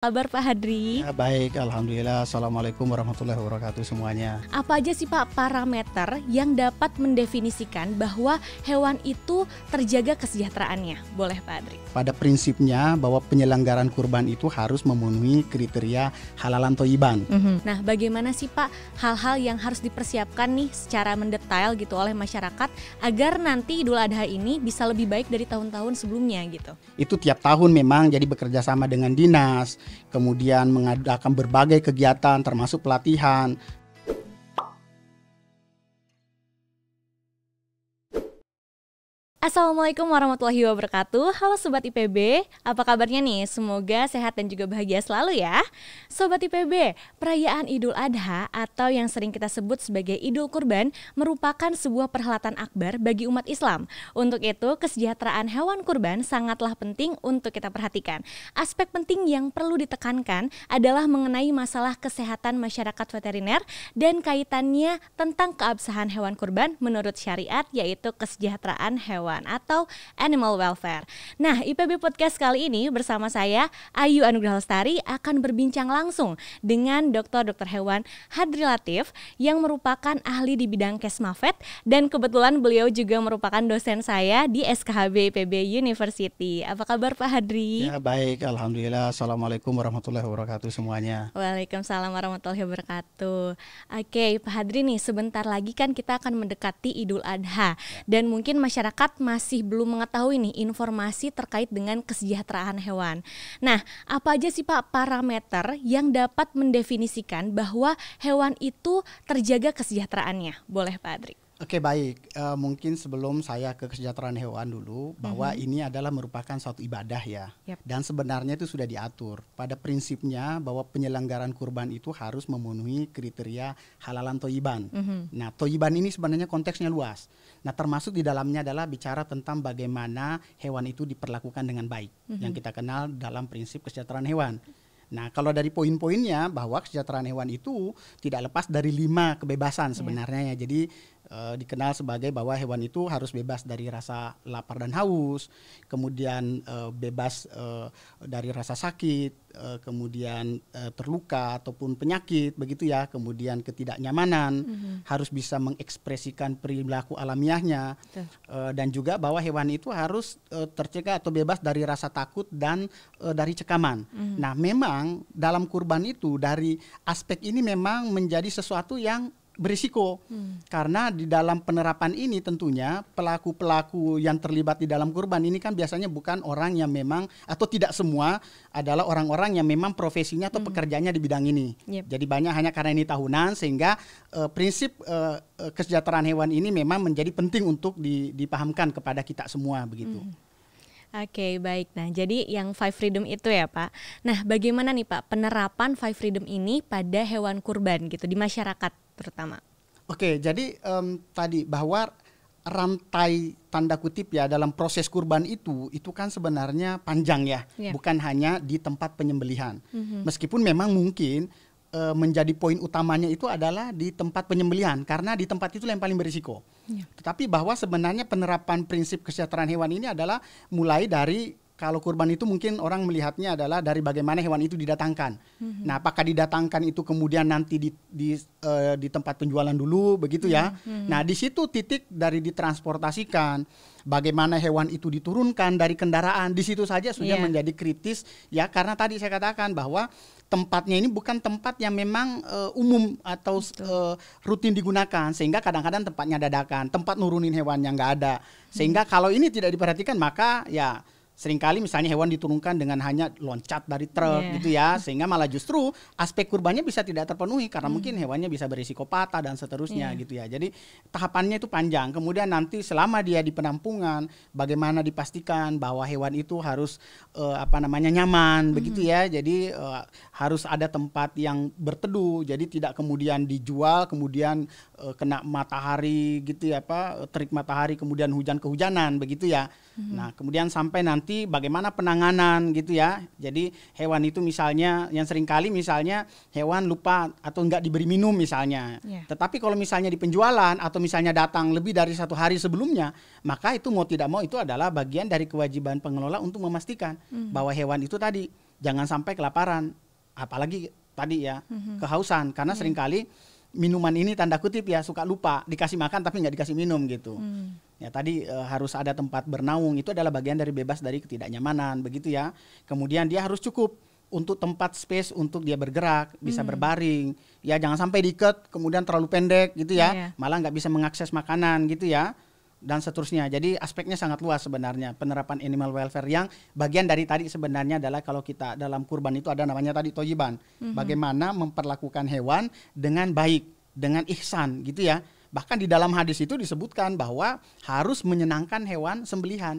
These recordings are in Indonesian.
Kabar Pak Hadri? Ya, baik, alhamdulillah. Assalamualaikum warahmatullahi wabarakatuh semuanya. Apa aja sih Pak parameter yang dapat mendefinisikan bahwa hewan itu terjaga kesejahteraannya? Boleh Pak Hadri? Pada prinsipnya bahwa penyelenggaraan kurban itu harus memenuhi kriteria halalan toiban. Nah, bagaimana sih Pak hal-hal yang harus dipersiapkan nih secara mendetail gitu oleh masyarakat agar nanti Idul Adha ini bisa lebih baik dari tahun-tahun sebelumnya gitu? Itu tiap tahun memang jadi bekerja sama dengan dinas, kemudian mengadakan berbagai kegiatan termasuk pelatihan. Assalamualaikum warahmatullahi wabarakatuh. Halo Sobat IPB, apa kabarnya nih? Semoga sehat dan juga bahagia selalu ya. Sobat IPB, perayaan Idul Adha atau yang sering kita sebut sebagai Idul Kurban merupakan sebuah perhelatan akbar bagi umat Islam. Untuk itu, kesejahteraan hewan kurban sangatlah penting untuk kita perhatikan. Aspek penting yang perlu ditekankan adalah mengenai masalah kesehatan masyarakat veteriner dan kaitannya tentang keabsahan hewan kurban menurut syariat, yaitu kesejahteraan hewan atau animal welfare. Nah, IPB Podcast kali ini bersama saya Ayu Anugrah Lestari akan berbincang langsung dengan Dr. Hewan Hadri Latif yang merupakan ahli di bidang Kesmafet dan kebetulan beliau juga merupakan dosen saya di SKHB IPB University. Apa kabar Pak Hadri? Ya, baik, alhamdulillah. Assalamualaikum warahmatullahi wabarakatuh semuanya. Waalaikumsalam warahmatullahi wabarakatuh. Oke, Pak Hadri nih, sebentar lagi kan kita akan mendekati Idul Adha dan mungkin masyarakat masih belum mengetahui nih informasi terkait dengan kesejahteraan hewan. Nah, apa aja sih Pak parameter yang dapat mendefinisikan bahwa hewan itu terjaga kesejahteraannya? Boleh Pak Hadri? Oke, baik. Mungkin sebelum saya ke kesejahteraan hewan dulu, bahwa ini adalah merupakan suatu ibadah ya. Dan sebenarnya itu sudah diatur. Pada prinsipnya bahwa penyelenggaraan kurban itu harus memenuhi kriteria halalan toiban. Nah, toiban ini sebenarnya konteksnya luas. Nah, termasuk di dalamnya adalah bicara tentang bagaimana hewan itu diperlakukan dengan baik. Yang kita kenal dalam prinsip kesejahteraan hewan. Nah, kalau dari poin-poinnya bahwa kesejahteraan hewan itu tidak lepas dari 5 kebebasan sebenarnya ya. Jadi dikenal sebagai bahwa hewan itu harus bebas dari rasa lapar dan haus, kemudian bebas dari rasa sakit, kemudian terluka ataupun penyakit begitu ya, kemudian ketidaknyamanan, harus bisa mengekspresikan perilaku alamiahnya, dan juga bahwa hewan itu harus tercegah atau bebas dari rasa takut dan dari cekaman. Nah, memang dalam kurban itu dari aspek ini memang menjadi sesuatu yang berisiko, karena di dalam penerapan ini tentunya pelaku-pelaku yang terlibat di dalam kurban ini kan biasanya bukan orang yang memang, atau tidak semua adalah orang-orang yang memang profesinya atau pekerjaannya di bidang ini. Jadi banyak hanya karena ini tahunan, sehingga prinsip kesejahteraan hewan ini memang menjadi penting untuk dipahamkan kepada kita semua begitu. Oke, baik. Nah, jadi yang Five Freedom itu ya Pak. Nah, bagaimana nih Pak penerapan Five Freedom ini pada hewan kurban gitu di masyarakat terutama? Oke, jadi tadi bahwa rantai tanda kutip ya dalam proses kurban itu kan sebenarnya panjang ya, bukan hanya di tempat penyembelihan. Meskipun memang mungkin menjadi poin utamanya itu adalah di tempat penyembelihan, karena di tempat itu yang paling berisiko. Tetapi bahwa sebenarnya penerapan prinsip kesejahteraan hewan ini adalah mulai dari, kalau kurban itu mungkin orang melihatnya adalah dari bagaimana hewan itu didatangkan. Nah, apakah didatangkan itu kemudian nanti di tempat penjualan dulu begitu ya. Nah, di situ titik dari ditransportasikan, bagaimana hewan itu diturunkan dari kendaraan, di situ saja sudah menjadi kritis ya, karena tadi saya katakan bahwa tempatnya ini bukan tempat yang memang umum atau rutin digunakan, sehingga kadang-kadang tempatnya dadakan, tempat nurunin hewan yang nggak ada, sehingga kalau ini tidak diperhatikan maka ya seringkali misalnya hewan diturunkan dengan hanya loncat dari truk gitu ya, sehingga malah justru aspek kurbannya bisa tidak terpenuhi karena mungkin hewannya bisa berisiko patah dan seterusnya gitu ya. Jadi tahapannya itu panjang. Kemudian nanti selama dia di penampungan, bagaimana dipastikan bahwa hewan itu harus nyaman begitu ya. Jadi harus ada tempat yang berteduh. Jadi tidak kemudian dijual kemudian kena matahari gitu ya, terik matahari kemudian hujan kehujanan begitu ya. Nah, kemudian sampai nanti bagaimana penanganan gitu ya. Jadi hewan itu misalnya yang seringkali misalnya hewan lupa atau enggak diberi minum misalnya. Tetapi kalau misalnya di penjualan atau misalnya datang lebih dari 1 hari sebelumnya, maka itu mau tidak mau itu adalah bagian dari kewajiban pengelola untuk memastikan bahwa hewan itu tadi jangan sampai kelaparan, apalagi tadi ya kehausan, karena seringkali minuman ini tanda kutip ya suka lupa dikasih makan tapi nggak dikasih minum gitu. Ya tadi harus ada tempat bernaung, itu adalah bagian dari bebas dari ketidaknyamanan begitu ya. Kemudian dia harus cukup untuk tempat space untuk dia bergerak, bisa berbaring. Ya jangan sampai diikat kemudian terlalu pendek gitu ya, malah nggak bisa mengakses makanan gitu ya. Dan seterusnya. Jadi aspeknya sangat luas sebenarnya penerapan animal welfare, yang bagian dari tadi sebenarnya adalah kalau kita dalam kurban itu ada namanya tadi toyiban. Bagaimana memperlakukan hewan dengan baik, dengan ihsan gitu ya. Bahkan di dalam hadis itu disebutkan bahwa harus menyenangkan hewan sembelihan.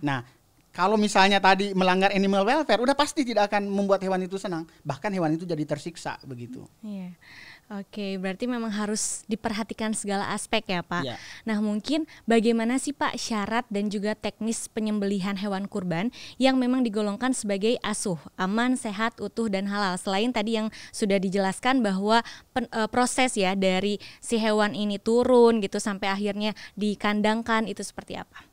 Nah, kalau misalnya tadi melanggar animal welfare, udah pasti tidak akan membuat hewan itu senang. Bahkan hewan itu jadi tersiksa begitu. Oke, berarti memang harus diperhatikan segala aspek ya Pak. Nah mungkin bagaimana sih Pak syarat dan juga teknis penyembelihan hewan kurban yang memang digolongkan sebagai asuh, aman, sehat, utuh, dan halal. Selain tadi yang sudah dijelaskan bahwa proses ya dari si hewan ini turun gitu sampai akhirnya dikandangkan, itu seperti apa?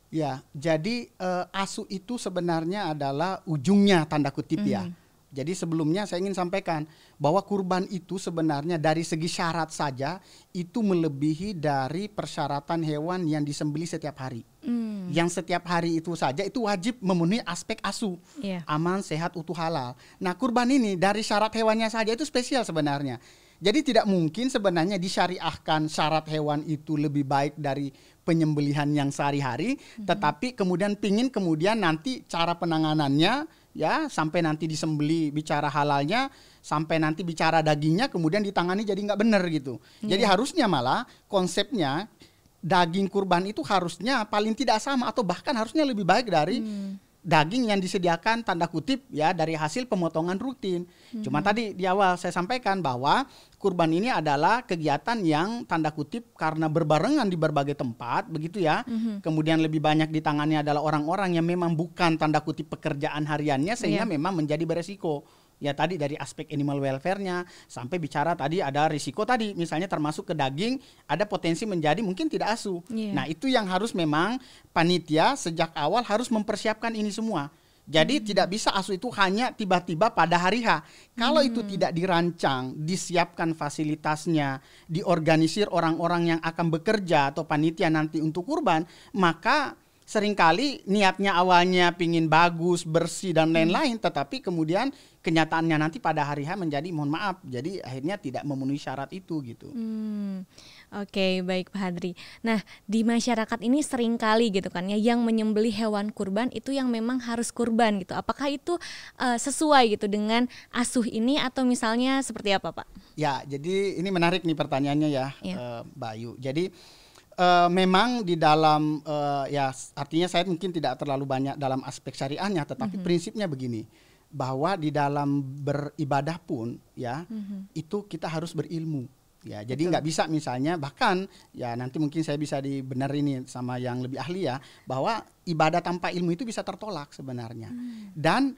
Ya, jadi asuh itu sebenarnya adalah ujungnya tanda kutip ya. Jadi sebelumnya saya ingin sampaikan bahwa kurban itu sebenarnya dari segi syarat saja itu melebihi dari persyaratan hewan yang disembelih setiap hari. Yang setiap hari itu saja itu wajib memenuhi aspek asuh, aman, sehat, utuh, halal. Nah kurban ini dari syarat hewannya saja itu spesial sebenarnya. Jadi tidak mungkin sebenarnya disyariahkan syarat hewan itu lebih baik dari penyembelihan yang sehari-hari, tetapi kemudian kemudian nanti cara penanganannya ya sampai nanti disembeli bicara halalnya, sampai nanti bicara dagingnya kemudian ditangani jadi nggak benar gitu. Jadi harusnya malah konsepnya daging kurban itu harusnya paling tidak sama atau bahkan harusnya lebih baik dari daging yang disediakan tanda kutip ya dari hasil pemotongan rutin. Cuma tadi di awal saya sampaikan bahwa kurban ini adalah kegiatan yang tanda kutip karena berbarengan di berbagai tempat begitu ya. Kemudian lebih banyak ditangani adalah orang-orang yang memang bukan tanda kutip pekerjaan hariannya, sehingga memang menjadi beresiko. Ya tadi dari aspek animal welfare-nya sampai bicara tadi ada risiko tadi misalnya termasuk ke daging ada potensi menjadi mungkin tidak asuh. Nah itu yang harus memang panitia sejak awal harus mempersiapkan ini semua. Jadi tidak bisa asuh itu hanya tiba-tiba pada hari H. Kalau itu tidak dirancang, disiapkan fasilitasnya, diorganisir orang-orang yang akan bekerja atau panitia nanti untuk kurban, maka seringkali niatnya awalnya pingin bagus, bersih dan lain-lain, tetapi kemudian kenyataannya nanti pada hari H menjadi mohon maaf, jadi akhirnya tidak memenuhi syarat itu gitu. Oke, baik Pak Hadri. Nah di masyarakat ini seringkali gitu kan ya yang menyembelih hewan kurban itu yang memang harus kurban gitu. Apakah itu sesuai gitu dengan asuh ini atau misalnya seperti apa Pak? Ya, jadi ini menarik nih pertanyaannya ya, Mbak Ayu. Jadi memang di dalam ya artinya saya mungkin tidak terlalu banyak dalam aspek syariahnya, tetapi prinsipnya begini, bahwa di dalam beribadah pun ya itu kita harus berilmu ya. Jadi nggak bisa misalnya, bahkan ya nanti mungkin saya bisa dibenerin ini sama yang lebih ahli ya, bahwa ibadah tanpa ilmu itu bisa tertolak sebenarnya. Dan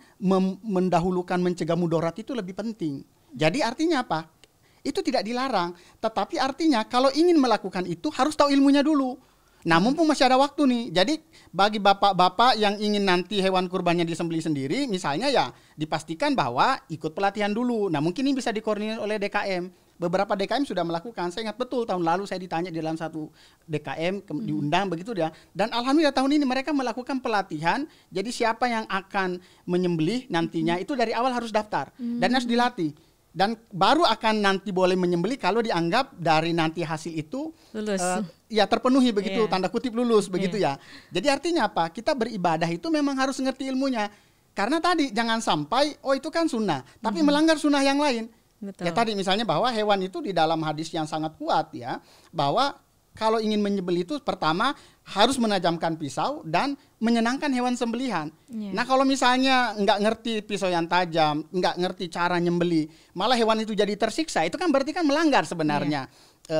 mendahulukan mencegah mudarat itu lebih penting. Jadi artinya apa? Itu tidak dilarang, tetapi artinya kalau ingin melakukan itu harus tahu ilmunya dulu. Nah mumpung masih ada waktu nih, jadi bagi bapak-bapak yang ingin nanti hewan kurbannya disembelih sendiri misalnya ya dipastikan bahwa ikut pelatihan dulu. Nah mungkin ini bisa dikoordinir oleh DKM. Beberapa DKM sudah melakukan, saya ingat betul tahun lalu saya ditanya di dalam satu DKM diundang begitu ya. Dan alhamdulillah tahun ini mereka melakukan pelatihan, jadi siapa yang akan menyembelih nantinya itu dari awal harus daftar dan harus dilatih. Dan baru akan nanti boleh menyembelih kalau dianggap dari nanti hasil itu lulus. Ya terpenuhi begitu, tanda kutip lulus begitu ya. Jadi artinya apa? Kita beribadah itu memang harus ngerti ilmunya. Karena tadi jangan sampai itu kan sunnah, tapi melanggar sunnah yang lain. Betul. Ya tadi misalnya bahwa hewan itu di dalam hadis yang sangat kuat ya, bahwa kalau ingin menyembelih itu pertama harus menajamkan pisau dan menyenangkan hewan sembelihan. Nah kalau misalnya nggak ngerti pisau yang tajam, nggak ngerti cara nyembeli, malah hewan itu jadi tersiksa, itu kan berarti kan melanggar sebenarnya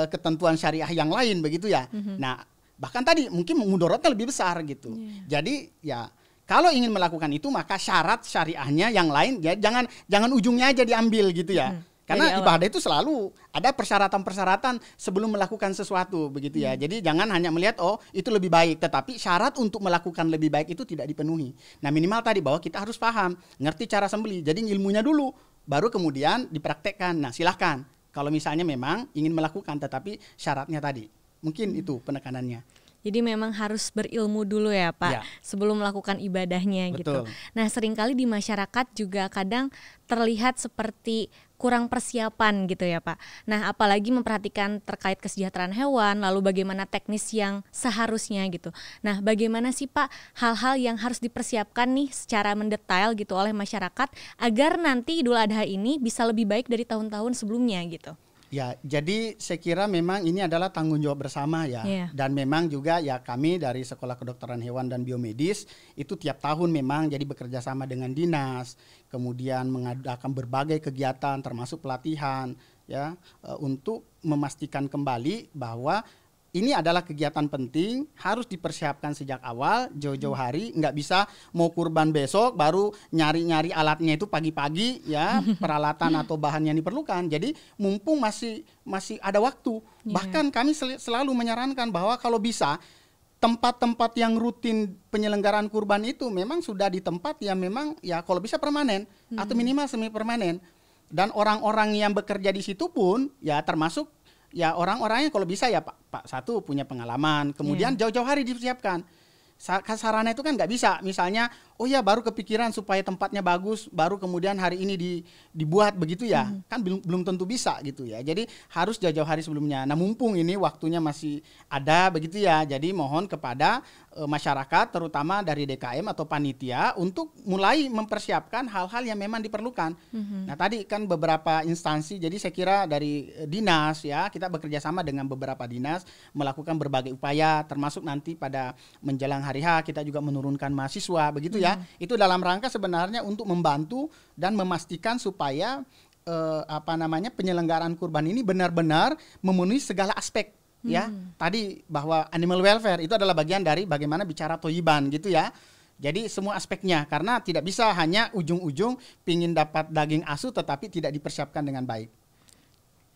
ketentuan syariah yang lain begitu ya. Nah bahkan tadi mungkin mudaratnya lebih besar gitu. Jadi ya kalau ingin melakukan itu maka syarat syariahnya yang lain ya jangan ujungnya aja diambil gitu ya. Karena ibadah itu selalu ada persyaratan-persyaratan sebelum melakukan sesuatu begitu ya. Jadi jangan hanya melihat oh itu lebih baik, tetapi syarat untuk melakukan lebih baik itu tidak dipenuhi. Nah minimal tadi bahwa kita harus paham, ngerti cara sembelih. Jadi ilmunya dulu, baru kemudian dipraktekkan. Nah silahkan kalau misalnya memang ingin melakukan, tetapi syaratnya tadi. Mungkin itu penekanannya. Jadi memang harus berilmu dulu ya Pak, sebelum melakukan ibadahnya. Betul. Gitu. Nah seringkali di masyarakat juga kadang terlihat seperti kurang persiapan gitu ya Pak. Nah apalagi memperhatikan terkait kesejahteraan hewan, lalu bagaimana teknis yang seharusnya gitu. Nah bagaimana sih Pak hal-hal yang harus dipersiapkan nih secara mendetail gitu oleh masyarakat agar nanti Idul Adha ini bisa lebih baik dari tahun-tahun sebelumnya gitu? Ya, jadi saya kira memang ini adalah tanggung jawab bersama ya. Dan memang juga ya kami dari Sekolah Kedokteran Hewan dan Biomedis itu tiap tahun memang jadi bekerja sama dengan dinas, kemudian mengadakan berbagai kegiatan termasuk pelatihan ya untuk memastikan kembali bahwa ini adalah kegiatan penting, harus dipersiapkan sejak awal, jauh-jauh hari, nggak bisa mau kurban besok baru nyari-nyari alatnya itu pagi-pagi ya, peralatan atau bahan yang diperlukan. Jadi mumpung masih ada waktu. Bahkan kami selalu menyarankan bahwa kalau bisa tempat-tempat yang rutin penyelenggaraan kurban itu memang sudah di tempat yang memang ya kalau bisa permanen atau minimal semi permanen. Dan orang-orang yang bekerja di situ pun ya termasuk ya orang-orangnya kalau bisa ya Pak satu punya pengalaman, kemudian jauh-jauh hari dipersiapkan. Sarana itu kan nggak bisa, misalnya oh ya baru kepikiran supaya tempatnya bagus, baru kemudian hari ini dibuat begitu ya, kan belum tentu bisa gitu ya. Jadi harus jauh-jauh hari sebelumnya. Nah mumpung ini waktunya masih ada begitu ya, jadi mohon kepada masyarakat terutama dari DKM atau panitia untuk mulai mempersiapkan hal-hal yang memang diperlukan. Nah tadi kan beberapa instansi, jadi saya kira dari dinas ya, kita bekerja sama dengan beberapa dinas melakukan berbagai upaya, termasuk nanti pada menjelang hari H kita juga menurunkan mahasiswa begitu ya. Itu dalam rangka sebenarnya untuk membantu dan memastikan supaya penyelenggaraan kurban ini benar-benar memenuhi segala aspek ya. Tadi bahwa animal welfare itu adalah bagian dari bagaimana bicara toyiban gitu ya. Jadi semua aspeknya, karena tidak bisa hanya ujung-ujung pingin dapat daging asu tetapi tidak dipersiapkan dengan baik.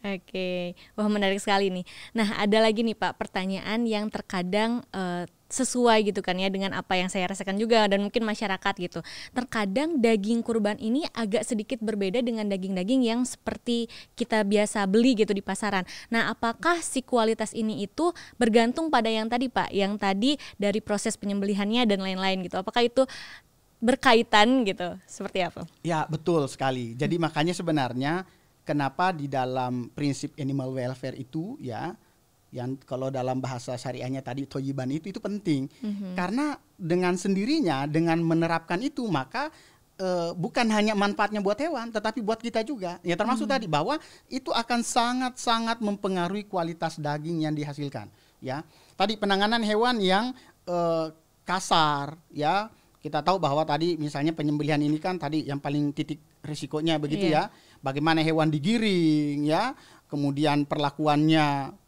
Oke, wah menarik sekali nih. Nah ada lagi nih Pak pertanyaan yang terkadang sesuai gitu kan ya dengan apa yang saya rasakan juga dan mungkin masyarakat gitu. Terkadang daging kurban ini agak sedikit berbeda dengan daging-daging yang seperti kita biasa beli gitu di pasaran. Nah apakah si kualitas ini itu bergantung pada yang tadi Pak, yang tadi dari proses penyembelihannya dan lain-lain gitu. Apakah itu berkaitan gitu, seperti apa? Ya betul sekali. Jadi makanya sebenarnya kenapa di dalam prinsip animal welfare itu ya, yang kalau dalam bahasa syariahnya tadi toyiban itu penting. Karena dengan sendirinya, dengan menerapkan itu maka bukan hanya manfaatnya buat hewan, tetapi buat kita juga. Ya termasuk tadi bahwa itu akan sangat-sangat mempengaruhi kualitas daging yang dihasilkan. Ya, tadi penanganan hewan yang kasar ya. Kita tahu bahwa tadi misalnya penyembelihan ini kan tadi yang paling titik risikonya begitu ya. Bagaimana hewan digiring ya, kemudian perlakuannya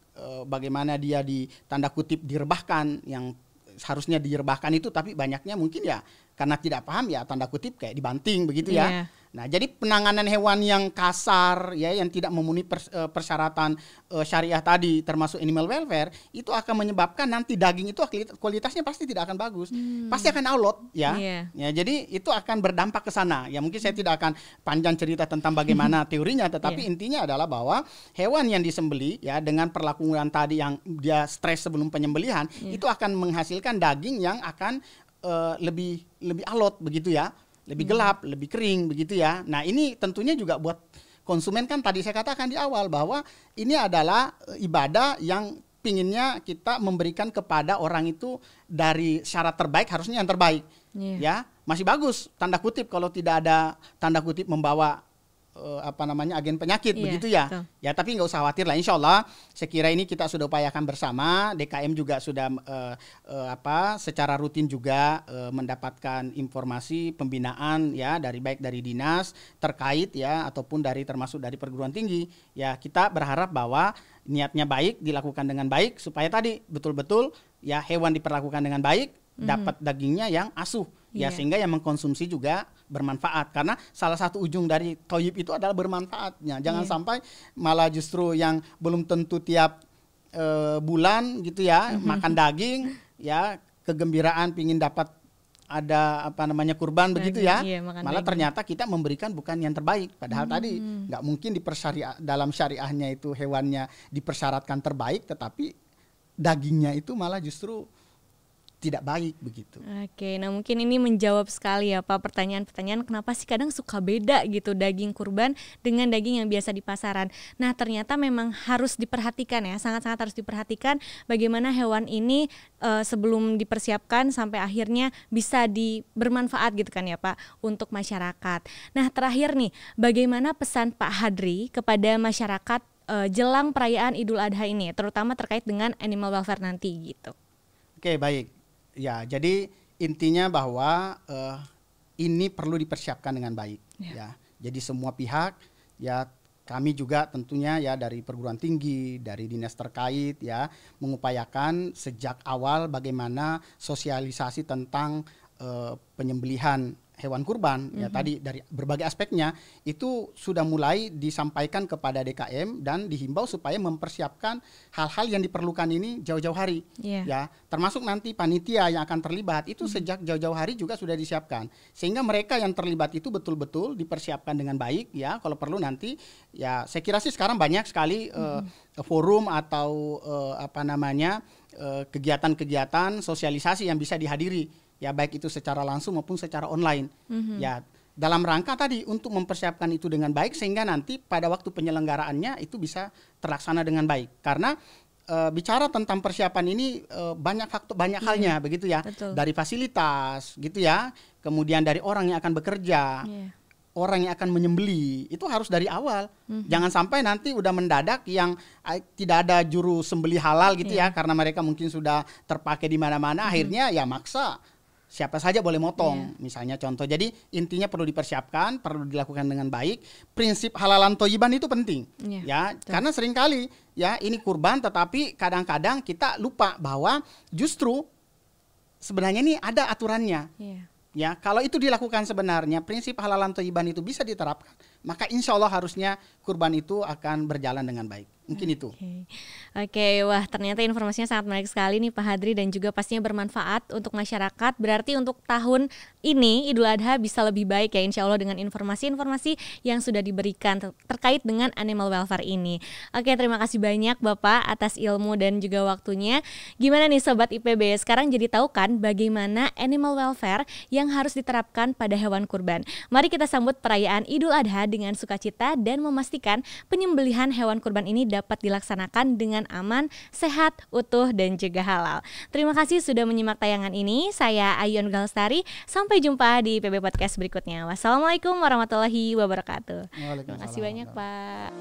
bagaimana dia di tanda kutip direbahkan, yang seharusnya direbahkan itu tapi banyaknya mungkin ya karena tidak paham ya tanda kutip kayak dibanting begitu ya. Nah, jadi penanganan hewan yang kasar ya, yang tidak memenuhi persyaratan syariah tadi termasuk animal welfare itu akan menyebabkan nanti daging itu kualitasnya pasti tidak akan bagus. Pasti akan alot ya. Ya, jadi itu akan berdampak ke sana. Ya mungkin saya tidak akan panjang cerita tentang bagaimana teorinya, tetapi intinya adalah bahwa hewan yang disembeli ya dengan perlakuan tadi yang dia stres sebelum penyembelihan itu akan menghasilkan daging yang akan lebih alot begitu ya, lebih gelap, lebih kering begitu ya. Nah ini tentunya juga buat konsumen kan tadi saya katakan di awal bahwa ini adalah ibadah yang pinginnya kita memberikan kepada orang itu dari syarat terbaik, harusnya yang terbaik. Ya masih bagus tanda kutip kalau tidak ada tanda kutip membawa agen penyakit begitu ya. Betul. Ya tapi nggak usah khawatir lah, insya Allah saya kira ini kita sudah upayakan bersama. DKM juga sudah secara rutin juga mendapatkan informasi pembinaan ya baik dari dinas terkait ya ataupun termasuk dari perguruan tinggi. Ya kita berharap bahwa niatnya baik, dilakukan dengan baik supaya tadi betul-betul ya hewan diperlakukan dengan baik, dapat dagingnya yang asuh ya sehingga yang mengkonsumsi juga bermanfaat, karena salah satu ujung dari toyib itu adalah bermanfaatnya. Jangan sampai malah justru yang belum tentu tiap bulan gitu ya makan daging ya, kegembiraan pingin dapat ada kurban daging, begitu ya, malah daging. Ternyata kita memberikan bukan yang terbaik, padahal tadi nggak mungkin dalam syariahnya itu hewannya dipersyaratkan terbaik, tetapi dagingnya itu malah justru tidak baik begitu. Oke, nah mungkin ini menjawab sekali ya Pak pertanyaan-pertanyaan kenapa sih kadang suka beda gitu daging kurban dengan daging yang biasa di pasaran. Nah ternyata memang harus diperhatikan ya, sangat-sangat harus diperhatikan bagaimana hewan ini sebelum dipersiapkan sampai akhirnya bisa bermanfaat gitu kan ya Pak untuk masyarakat. Nah terakhir nih, bagaimana pesan Pak Hadri kepada masyarakat jelang perayaan Idul Adha ini, terutama terkait dengan animal welfare nanti gitu? Oke, baik. Ya, jadi intinya bahwa ini perlu dipersiapkan dengan baik. Ya, jadi semua pihak, ya kami juga tentunya ya dari perguruan tinggi, dari dinas terkait ya mengupayakan sejak awal bagaimana sosialisasi tentang penyembelihan hewan kurban ya tadi dari berbagai aspeknya itu sudah mulai disampaikan kepada DKM dan dihimbau supaya mempersiapkan hal-hal yang diperlukan ini jauh-jauh hari ya, termasuk nanti panitia yang akan terlibat itu sejak jauh-jauh hari juga sudah disiapkan sehingga mereka yang terlibat itu betul-betul dipersiapkan dengan baik ya. Kalau perlu nanti ya saya kira sih sekarang banyak sekali forum atau kegiatan-kegiatan sosialisasi yang bisa dihadiri ya, baik itu secara langsung maupun secara online ya, dalam rangka tadi untuk mempersiapkan itu dengan baik sehingga nanti pada waktu penyelenggaraannya itu bisa terlaksana dengan baik. Karena bicara tentang persiapan ini banyak faktor, banyak halnya begitu ya. Betul. Dari fasilitas gitu ya, kemudian dari orang yang akan bekerja, orang yang akan menyembeli, itu harus dari awal. Jangan sampai nanti udah mendadak yang tidak ada juru sembeli halal gitu ya, karena mereka mungkin sudah terpakai di mana-mana, akhirnya ya maksa siapa saja boleh motong, misalnya contoh. Jadi intinya perlu dipersiapkan, perlu dilakukan dengan baik. Prinsip halalan toyiban itu penting, ya, karena seringkali ya ini kurban, tetapi kadang-kadang kita lupa bahwa justru sebenarnya ini ada aturannya. Ya, kalau itu dilakukan sebenarnya prinsip halalan toyiban itu bisa diterapkan, maka insya Allah harusnya kurban itu akan berjalan dengan baik. Mungkin itu. Oke, wah ternyata informasinya sangat menarik sekali nih Pak Hadri dan juga pastinya bermanfaat untuk masyarakat. Berarti untuk tahun ini Idul Adha bisa lebih baik ya insya Allah dengan informasi-informasi yang sudah diberikan terkait dengan animal welfare ini. Oke, terima kasih banyak Bapak atas ilmu dan juga waktunya. Gimana nih Sobat IPB, sekarang jadi tahu kan bagaimana animal welfare yang harus diterapkan pada hewan kurban. Mari kita sambut perayaan Idul Adha dengan sukacita dan memastikan penyembelihan hewan kurban ini dapat dilaksanakan dengan aman, sehat, utuh, dan juga halal. Terima kasih sudah menyimak tayangan ini. Saya Ayun Galstari. Sampai jumpa di PB Podcast berikutnya. Wassalamualaikum warahmatullahi wabarakatuh. Terima kasih banyak Pak.